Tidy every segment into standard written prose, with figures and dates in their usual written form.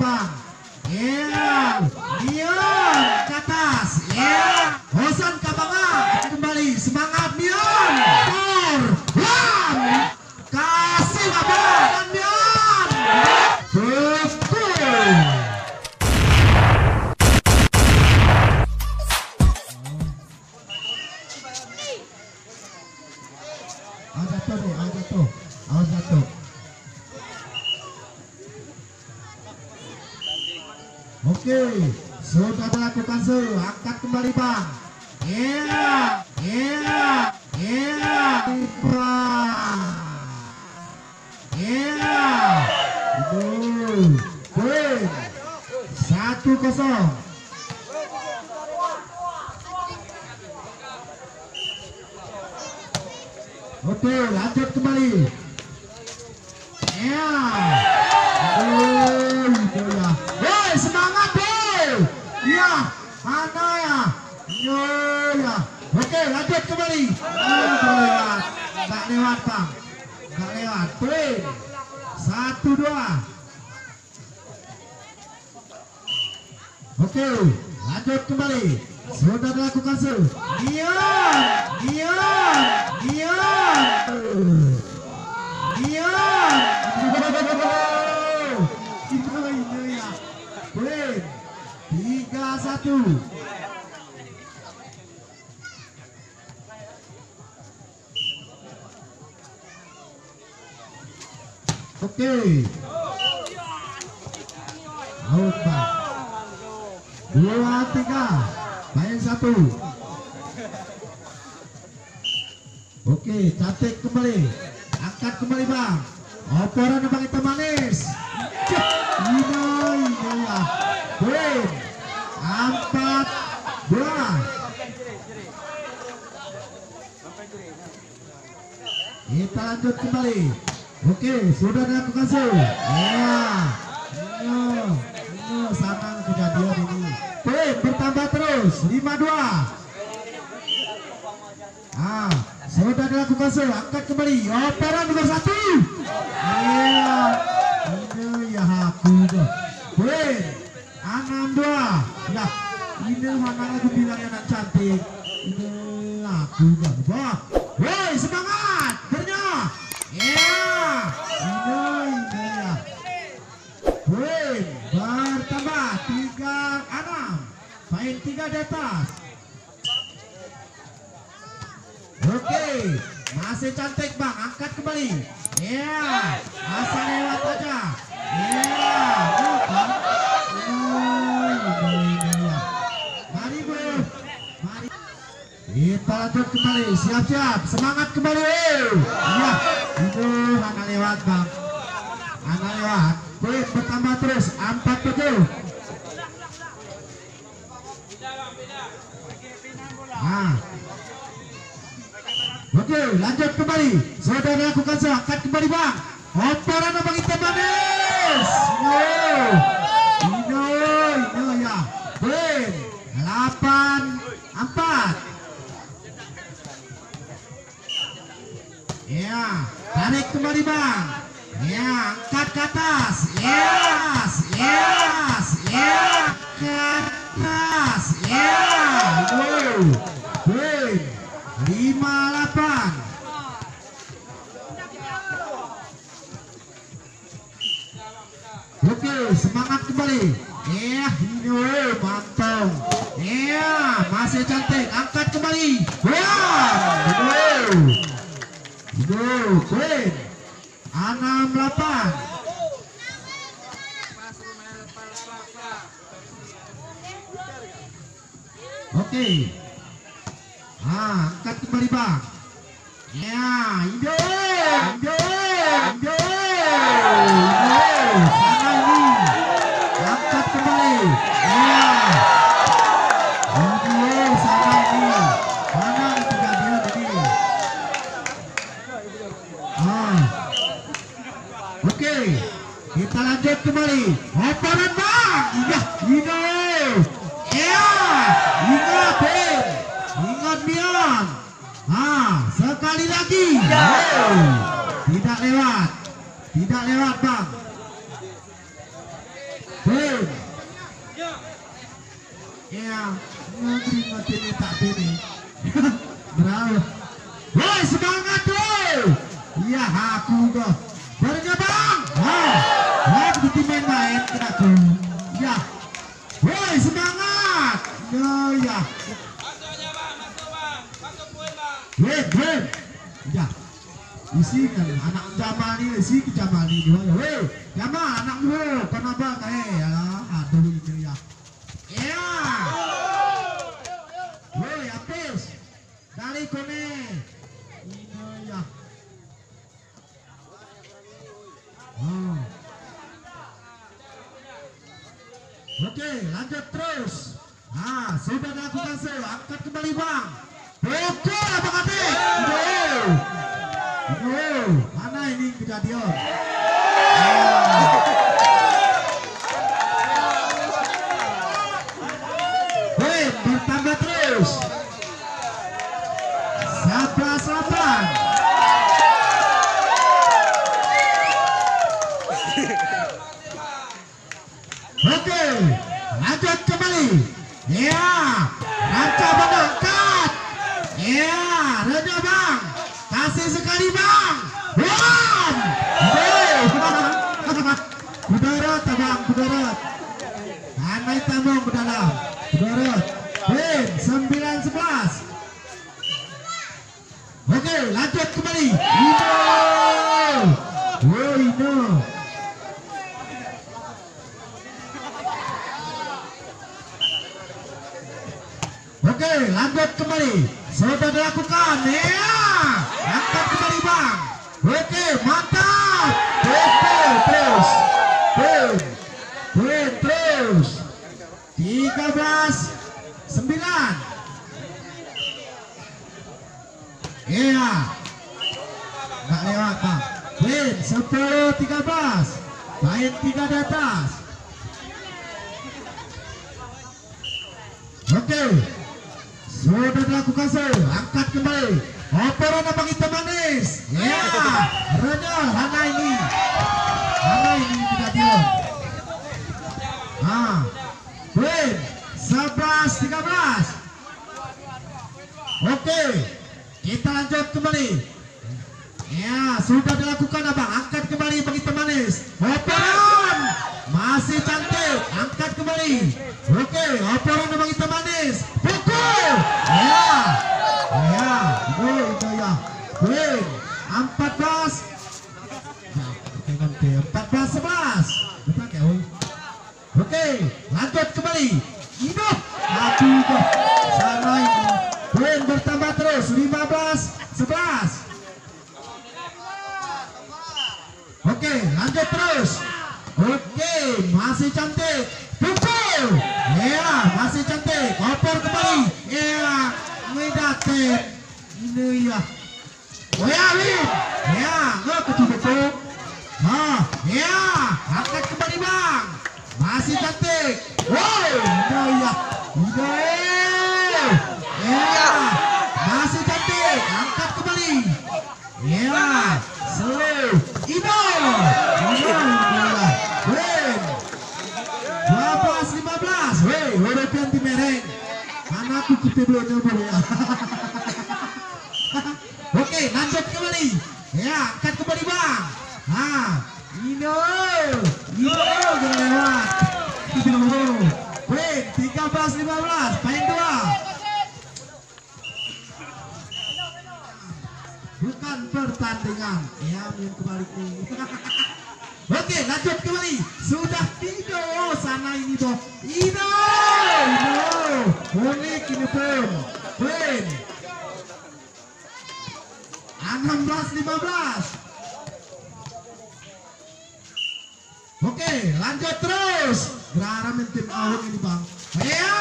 bang. Ya, Mion ke atas. Ya, Hosan ke bawah. Kembali semangat Mion. One, kasih abang Mion. Pukul. Awas jatuh. Oke, sudah dilakukan angkat kembali bang. Ya, poin 1-0. Oke, lanjut kembali. Ya. Woi, semangat boy. Ya, mana ya? Ya. Oke, lanjut kembali. Lewat. Enggak lewat, Bang. Enggak lewat. Poin 1-2. Oke, lanjut kembali. Sudah dilakukan Poin 3-1. Oke. Out bang. 2-3. Main 1. Oke, cantik kembali. Angkat kembali bang. Oporan bang itu manis. Ini ya. Poin 4-2. Kita lanjut kembali. Oke, sudah dilakukan ya. Sanang kejadian ini. Poin bertambah terus 5-2. Sudah dilakukan angkat kembali. Operan nomor 1. Iya. Ini ya aku. Poin 6-2. Ya, ini mana aku bilang anak cantik. Ini aku bah. Woi, semangat. Bernya. Ya. Ini ya. Poin bertambah 3-6. Main 3 di atas. Oke, masih cantik bang, angkat kembali. Ya, asal lewat aja. Ya, bukan. Mari bro, mari. Kita lanjut kembali, siap-siap, semangat kembali. Ya, itu anak lewat bang, anak lewat. Poin bertambah terus 4-7. Oke, lanjut kembali. Sudah dilakukan angkat kembali bang. Operan abang hitam manis. Ini ya. Poin 8-4. Ya, tarik kembali bang. Ya, angkat ke atas. Yes. Ke atas. Ya. Poin 5-8. Oke, semangat kembali. Ya, ini mantap. Ya, masih cantik. Angkat kembali. Poin 6-8. Oke. Angkat kembali bang. Ya, Indo. Sana ini. Angkat kembali. Ya. Indo sana ini. Mana kejadian ini? Oke. Kita lanjut kembali. Operan bang. Iya, Indo. Ya, ingat ingat Mion. Sekali lagi. Tidak lewat bang. Ya, ngerti ini tak ini. Bravo. Woi, semangat woi. Iya, aku kok. Barunya bang. Lagi di main kena aku. Ya. Woi, semangat. Ya. Masuk aja bang, masuk bang, masuk poin bang. Wait. Ya. Isi kan anak Jamal ini, isi ke Jamal ini. Woi, Jamal anak lu, kenapa kayak ya? Aduh ini ya. Ya. Woi, habis. Dari kone. Ini ya. Oke, lanjut terus. Nah, sudah dilakukan angkat kembali bang. Oke, apa kata? Mana ini kejadian? Hei, bertambah terus. 11-8. Oke, lanjut kembali. Ya, rancang mengangkat. Ya, renya bang. Kasih sekali bang. Bam. Kudarat bang, kudarat. Anai tambang ke dalam. Kudarat. Win 9-11. Oke, lanjut kembali. Ino. Ino. Oke, lanjut kembali. Sudah dilakukan. Ya. Angkat kembali bang. Oke, mantap. Oke, terus. Terus. 13-9. Iya. Nggak lewat bang. Win 10-13. Main 3 di atas. Oke. Sudah dilakukan angkat kembali. Operan bang hitam manis. Ya, Rena, Hana ini tidak diam. Win 11-13. Oke, kita lanjut kembali. Ya, sudah dilakukan abang. Angkat kembali bang hitam manis. Operan masih cantik. Angkat kembali. Oke, operan bang hitam manis. Pukul. Ya. Itu ya. Win 14-11. Oke, lanjut kembali. Ini aduh, sana ini. Win bertambah terus 15-11. Oke, lanjut terus. Oke, masih cantik. Pukul. Ya, masih cantik. Oper kembali. Ya, ngedatin. Ini ya. Oh ya, Win. Ya, nggak kecukup. Ya, angkat kembali bang. Masih cantik. Wow, ini ya. Ya, masih cantik. Angkat kembali. Ya, slow. Ido. Win 12-15. Woi, udah ganti mereng. Anakku ketebelnya boleh. Oke, lanjut kembali. Ya, angkat kembali bang. Ino jangan lewat. Win 13-15. Main 2. Bukan pertandingan. Ya, main kembali. Oke, lanjut kembali. Sudah Ido sana ini dong. Ido. Unik ini pun. Win 16-15. Oke, lanjut terus. Berharap tim awal ini bang. Ya,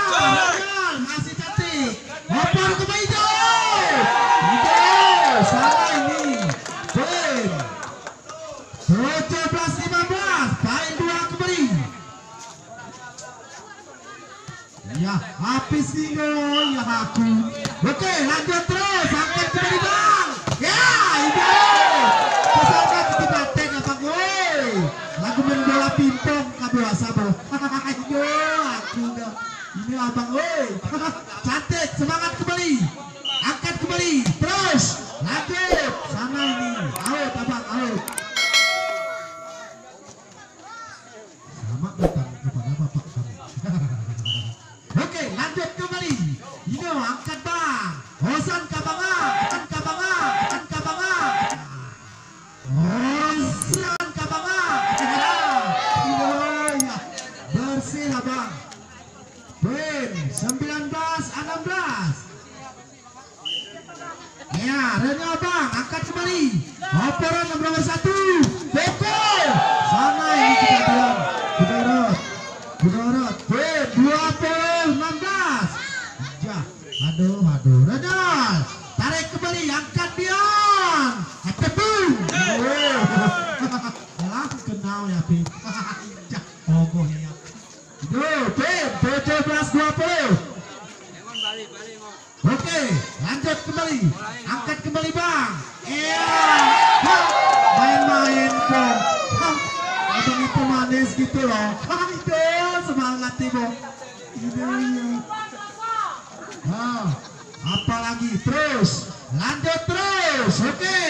masih cantik. Oper ke Ido. Salah ini. Win 17-15. Main 2 kembali. Ya, habis Ido. Ya aku. Oke, lanjut terus. Angkat kembali bang. Ya, Ido. Kesana kita batek apa gue. Lagu main bola pingpong kabel asal bro. Ayo, aku udah. Ini abang, woi. Cantik, semangat kembali. Angkat kembali, terus lanjut. Sana ini, out abang, out. Selamat datang kepada bapak kami. Oke, lanjut kembali. Ini angkat bang. Hosan kabanga, hosan kabanga, hosan kabanga. Hosan kabanga. Bersih abang. Win 19-16. Ya, Renya abang angkat kembali. Operan nomor 1. Pukul. Sana ini kejadian. Kudorot. Win 20-16. Ya, aduh. Renal. Tarik kembali, angkat Bion. Ketepung. Lah kenal ya, Pi. Ya, ogoh ya. Itu, Pin 17-20. Oke, lanjut kembali. Angkat kembali bang. Iya. Main-main kok. Abang itu manis gitu loh. Itu semangat ibu. Apalagi terus. Lanjut terus. Oke.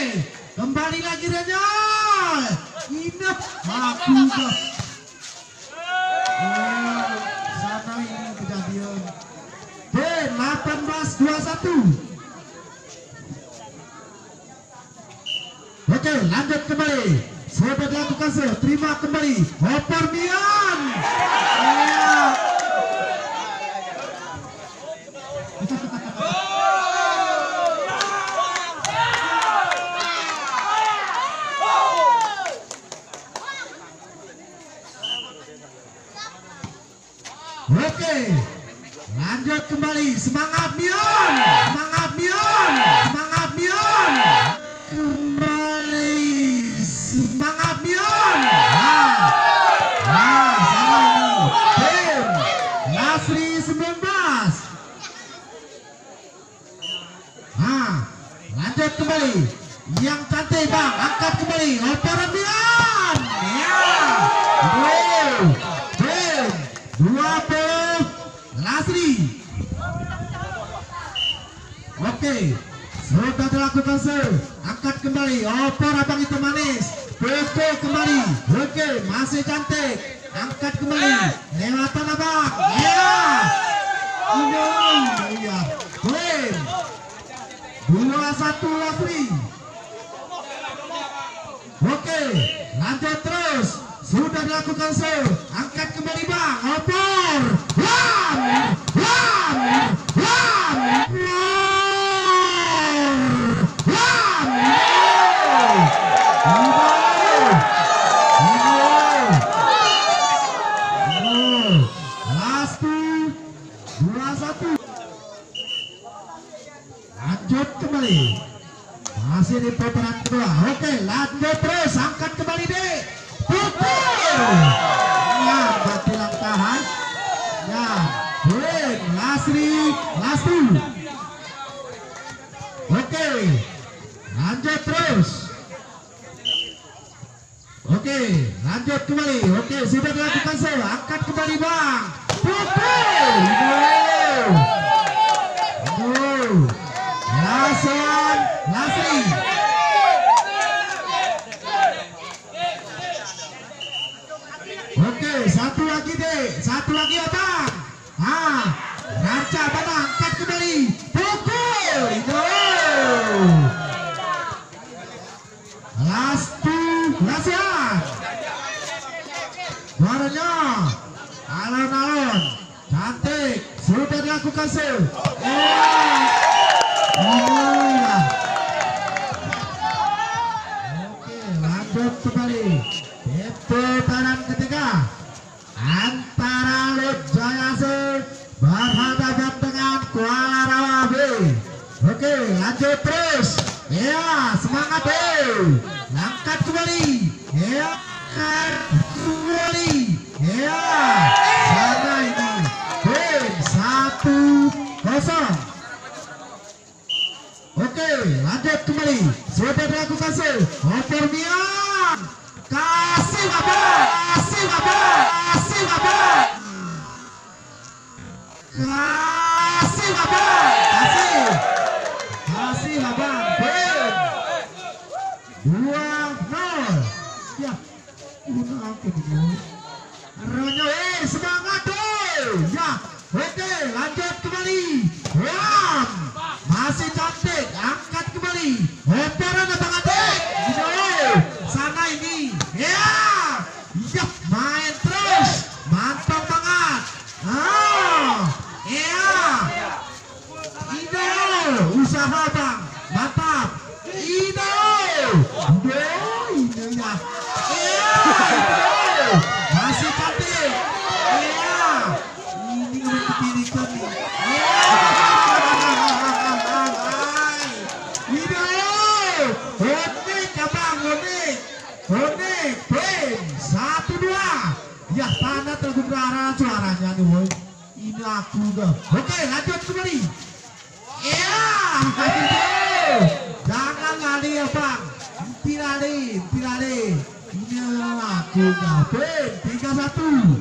Kembali lagi Renal. Ini aku udah. Sana ini kejadian. 18-21. Oke, lanjut kembali. Sudah dilakukan terima kembali. Oper Bian. Oke. Lanjut kembali, semangat Bion, kembali, semangat Bion. Sama ini, tim Lasri 19. Lanjut kembali, yang cantik bang, angkat kembali, operan Bion. Tim 20. Lasri. Oke, sudah dilakukan angkat kembali. Opor abang itu manis. Oke kembali. Oke, masih cantik. Angkat kembali. Lewatan abang. Ya. Iya. Win 2-1 Lasri. Oke, lanjut terus. Sudah dilakukan angkat kembali bang. Opor. Lanjut kembali. Masih di putaran kedua. Oke, lanjut terus. Angkat kembali deh. Pukul. Ya, batu langkahan. Ya, win Lasri. Oke, lanjut terus. Oke, lanjut kembali. Oke, sudah dilakukan angkat kembali bang. Pukul. Lasri. Oke, satu lagi abang. Raja abang angkat kembali. Pukul. Lasian. Suaranya alon-alon. Cantik. Sudah dilakukan Oke, lanjut kembali. Putaran ketiga antara Lut Jayase berhadapan dengan Kuala Rawa B. Oke, lanjut terus. Ya, semangat B. Angkat kembali. Ya, sana ini. Win 1-0. Oke, lanjut kembali. Sudah dilakukan Oper Bian. Kasih abang. Oke, lanjut kembali. Ram. Masih cantik. Angkat kembali. Operan Abang Adik. Sana ini. Ya. Ya, main terus. Mantap banget. Ya. Ide. Usaha Bang. Mantap. Ide. Ide ya. Masih cantik. Ya. Ini memperkirikan nih. Unik abang, unik, Prim, 1-2. Ya, mana tergugara suaranya nih, woy. Ini aku dah. Oke, lanjut kembali. Ya, jangan lari ya bang. Henti lari. Ini aku dah. Prim, 3-1.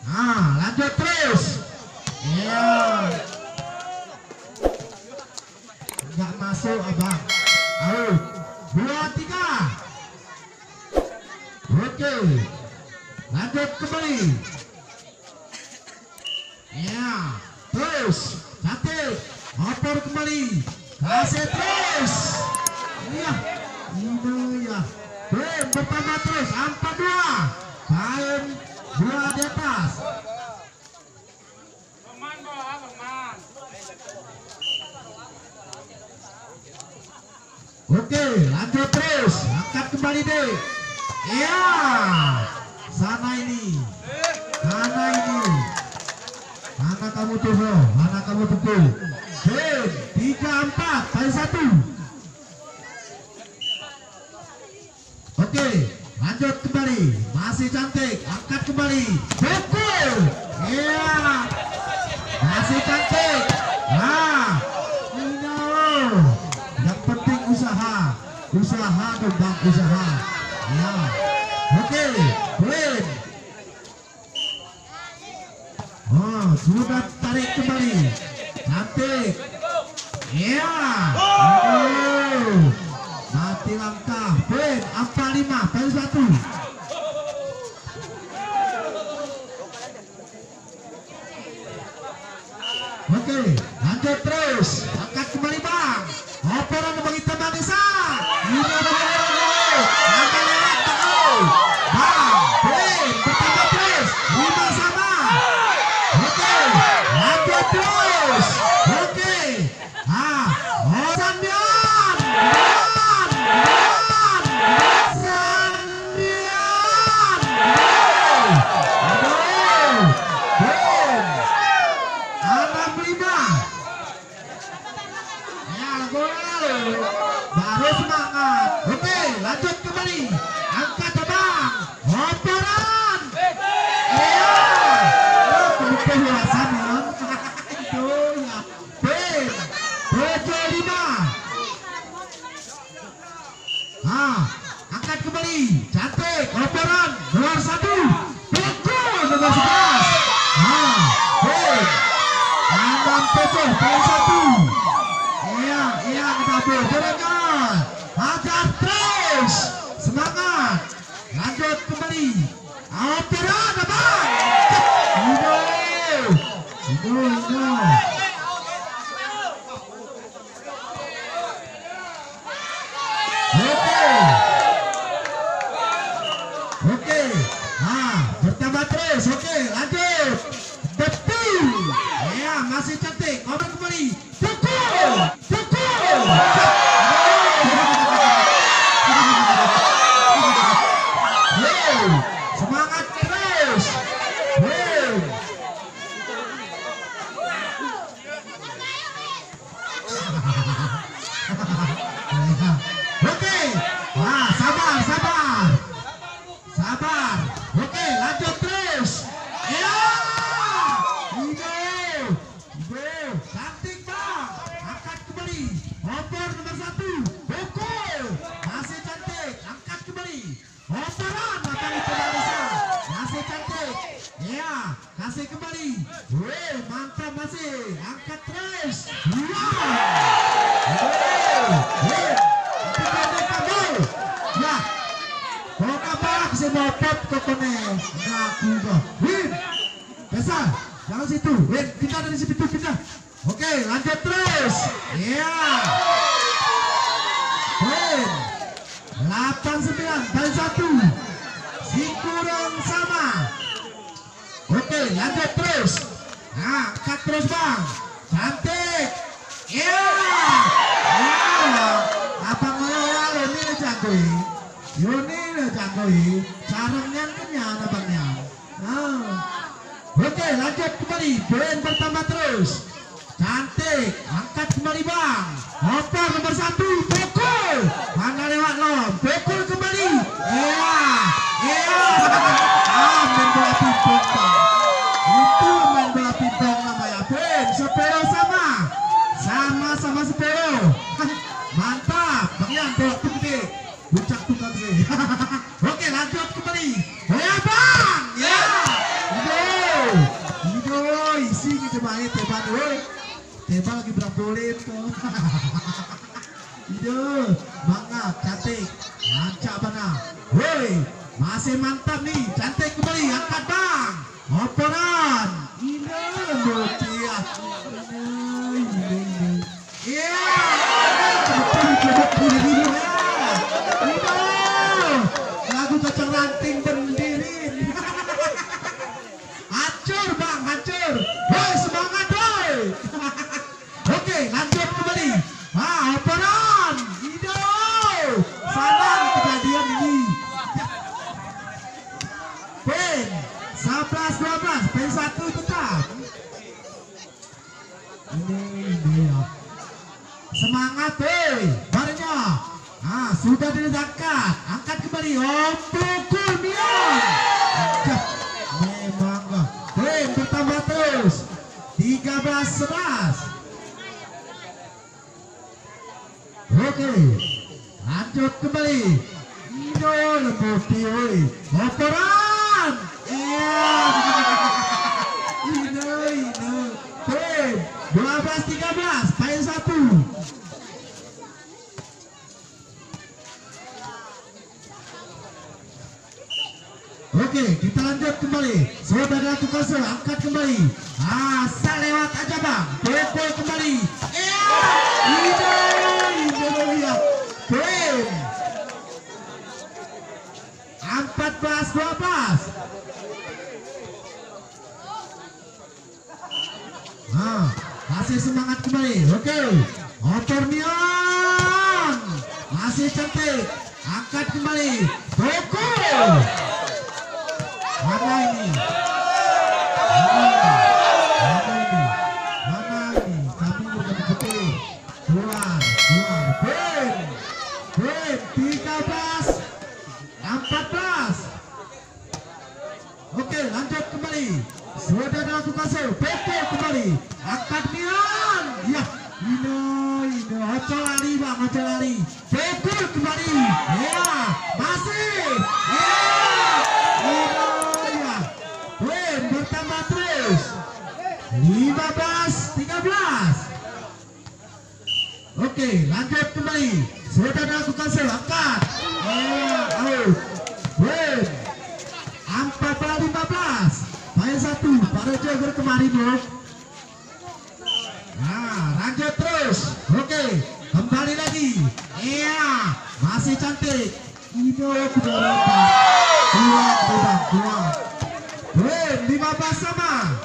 Nah, lanjut terus. Ya. Nggak masuk abang. Out. 2-3. Oke. Lanjut kembali. Ya. Terus. Cantik. Oper kembali. Kasih terus. Iya. Ini ya. Bem bertambah terus. 4-2. Bem 2 di atas. Bang Man. Oke, lanjut terus. Angkat kembali deh. Iya. Sana ini. Mana kamu tuh, bro? Mana kamu tuh? Bem, 3-4, kali 1. Oke, lanjut kembali. Masih cantik. Angkat kembali. Pukul. Iya. Masih cantik. Nah. Yang penting usaha dong bang, usaha. Ya. Oke, Prim. Oh, sudah tarik kembali. Cantik. Ya. Mati langkah. Prim, 4-5, kali 1. Oke, lanjut terus. Angkat kembali bang. Operan bagi teman Nisa. Ini angkat lewat tahu. Bang, Prim, bertambah terus. 5 sama. Oke, lanjut terus. Oke. Sandian. Baru semangat. Oke, lanjut kembali. Angkat abang. Operan. Iya. Keluasan ya. Itu ya. Prim. 25. Angkat kembali. Cantik. Operan. Nomor 1. Pukul nomor 11. Prim. Tangan pecah. Kali 1. Iya, double. Gorengan. Hajar terus. Semangat. Lanjut kembali. Operan abang. Indo. Oke. Bertambah terus. Oke, lanjut. Betul. Ya, masih cantik. Oper kembali. Pukul. Semangat terus. Oke. Sabar. Oke, lanjut terus. Ya. Cantik bang. Angkat kembali. Oper nomor 1. Pukul. Masih cantik. Angkat kembali. Operan akan ditelanisa. Masih cantik. Ya. Kasih kembali. Mantap masih. Angkat terus. Ya. Pokoknya semua lanjut kokone. Ngaku kok. Win. Besar. Jangan situ. Win, kita dari situ kita. Oke, lanjut terus. Iya. Win. 89 dan 1. Si kurang sama. Oke, lanjut terus. Nah, angkat terus bang. Cantik. Iya. Iya. Apa ngoyol ini jagoi? Yoni jagoi. Sarangnya kenyang abangnya. Nah. Oke, lanjut kembali. Poin bertambah terus. Cantik. Angkat kembali bang. Hopper nomor 1. Pukul. Mana lewat lom. Pukul kembali. Iya. Iya. Ah, main bola pingpong bang. Itu main bola pingpong namanya. Poin. Sepero sama. Sama-sama sepero. Mantap. Bagian bola tuh gede. Bucak tukang sih. Oke, lanjut kembali. Ya bang. Ya. Ido. Isi gitu main teban. Teban lagi berapa bolet tuh. Ido. Mangap. Cantik. Lancak bana. Woi. Masih mantap nih. Cantik kembali. Angkat bang. Operan. Ido. Botia. Iya. Lagu cocok ranting berdiri. Hancur bang, hancur. Woi semangat woi. Oke, lanjut kembali. Ah, operan. Ido. Sadar kejadian ini. Pen 11-12, pen 1 tetap. Ini ya. Semangat woi. Barunya. Ah, sudah diledakan. Angkat kembali. Oh, pukul Mion. Memang poin bertambah terus. 13-11. Oke. Lanjut kembali. Ido lembuti oi. Operan. Iya. Ido. Poin 12-13. Poin 1. Oke, kita lanjut kembali. Saudara Tukase angkat kembali. Asal lewat aja bang. Pukul kembali. Iya. Ido ya. Poin 14-12. Nah, kasih semangat kembali. Oke. Opernion. Masih cantik. Angkat kembali. Pukul. Mana ini? Mana ini? Kami bukan putih. Keluar. Poin 13-14. Oke, lanjut kembali. Saudara Tukase, pukul kembali. Angkat Mion. Ya, Ino. Hocol lari bang, hocol lari. Pukul kembali. Ya, masih. Ya. Poin bertambah terus 15-13. Oke, lanjut kembali. Saudara Tukase angkat. Out. Poin 14-15. Poin 1. Pada jogger kemarin bro. Nah, lanjut terus. Oke, kembali lagi. Iya, masih cantik. Ido keberatan. Keluar. Poin 15 sama.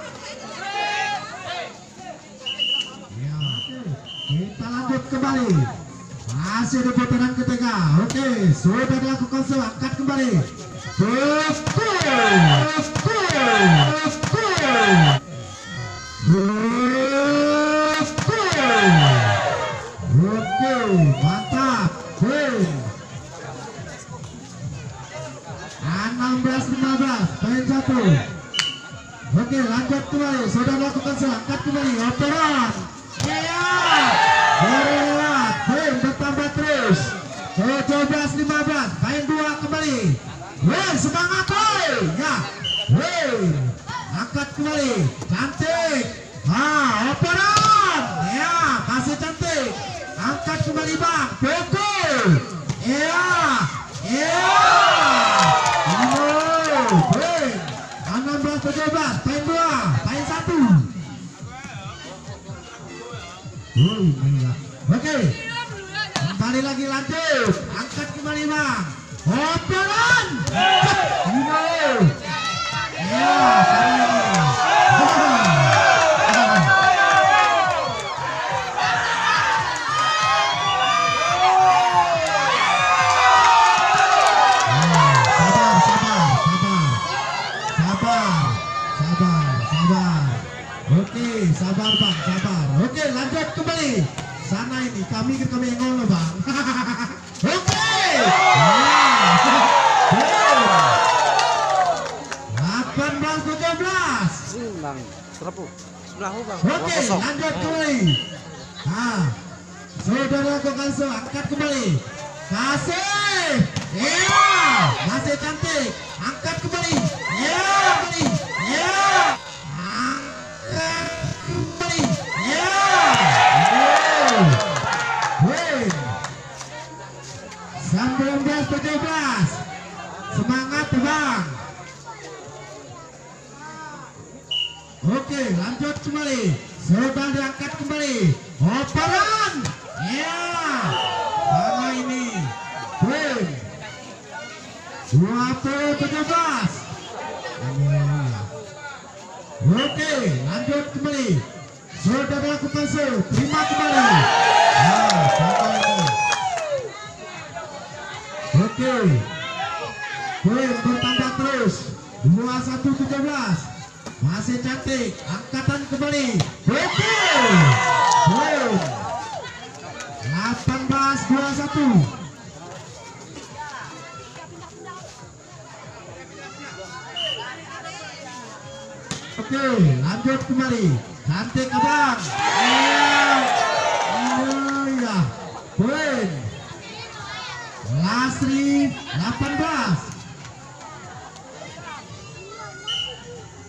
Ya, kita lanjut kembali. Masih ada putaran ketiga. Oke, sudah dilakukan angkat kembali. Oke, mantap. Poin 16-15. Poin 1. Oke, lanjut kembali. Sudah lakukan angkat kembali. Operan. Iya. Berlewat. Poin bertambah terus. 17-15. Poin 2 kembali. Woi, semangat woi. Ya. Woi. Angkat kembali. Cantik. Operan. Ya, kasih cantik. Angkat kembali bang. Pukul. Iya. Iya. poin 16-17, poin 2, poin 1. Oke, kembali lagi lanjut, angkat kembali bang, operan, ya, Oke, sabar bang, sabar. Oke, lanjut kembali. Sana ini kami ngomong bang. Oke. 18-17. Bang, berapa? Sebelah bang. Oke, lanjut kembali. Nah, saudara Kokanso angkat kembali. Kasih. Ya, masih cantik. Angkat kembali. Ya, kembali. Ya. Angkat kembali. Ya. Win. 19-17. Semangat bang. Oke, lanjut kembali. Sudah diangkat kembali. Operan. Ya. Sama ini. Win. 20-17. Oke, lanjut kembali. Sudah dilakukan terima kembali. Nah, sama ini. Oke. Win bertambah terus. 21-17. Masih cantik, angkatan kembali. Oke. Boom. 18-21. Oke, lanjut kembali. Cantik abang. Ya. Poin. Lasri 18.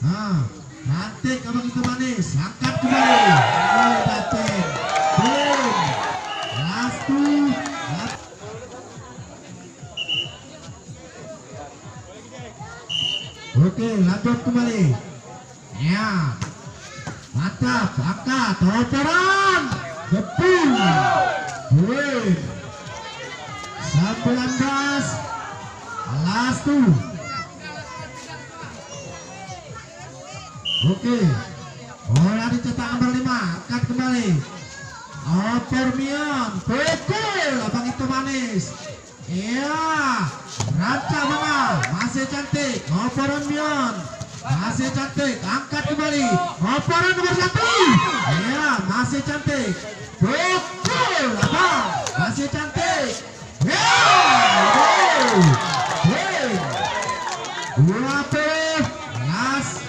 Nah, cantik abang itu manis, angkat kembali. Oh, cantik. Boom. Last two. Oke, lanjut kembali. Ya, mantap, angkat, operan, jepun. Boom. 19. Last two. Oke, bola dicetak nomor 5, angkat kembali. Permian, pukul, abang itu manis. Iya, ranca mana, masih cantik. Permian, masih cantik, angkat kembali. Operan nomor 1. Iya, masih cantik. Pukul, abang, masih cantik. Ya, 20. Last.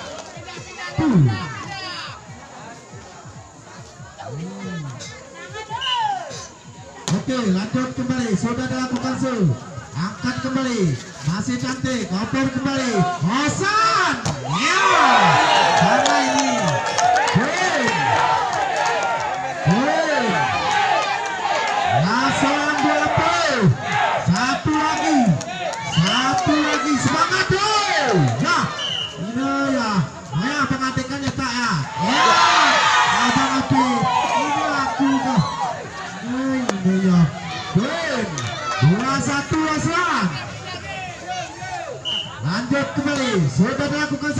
Oke, lanjut kembali. Sudah dilakukan angkat kembali. Masih cantik. Oper kembali. Hosan. Ya. Karena ini. Boom. Boom. Langsung 20. Satu lagi. Semangat tuh. Ya. Ini ya. Ya, pengatikannya tak ya. Ya, abang api. Ini aku kah. Ini ya. Win. 21 Aslan. Lanjut kembali. Sudah dilakukan